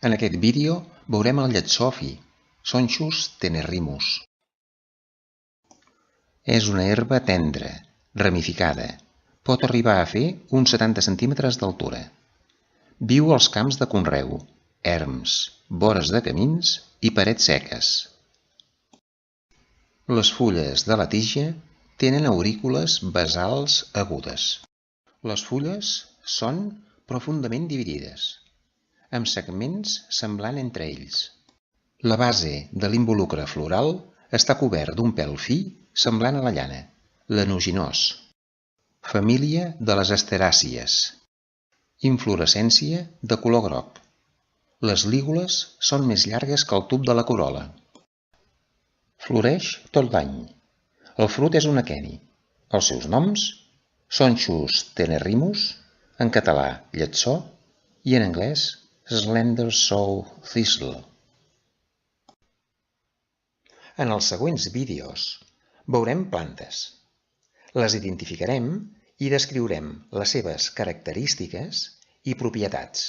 En aquest vídeo veurem el lletsó fi, Sonchus tenerrimus. És una herba tendra, ramificada. Pot arribar a fer uns 70 centímetres d'altura. Viu als camps de conreu, erms, vores de camins i parets seques. Les fulles de la tija tenen aurícules basals agudes. Les fulles són profundament dividides, amb segments semblant entre ells. La base de l'involucre floral està cobert d'un pèl fi semblant a la llana, lanuginós. Família de les asteràcies. Inflorescència de color groc. Les lígules són més llargues que el tub de la corol·la. Floreix tot l'any. El fruit és un aqueni. Els seus noms: Sonchus tenerrimus, en català lletsó, i en anglès Slender Sow Thistle. En els següents vídeos veurem plantes. Les identificarem i descriurem les seves característiques i propietats.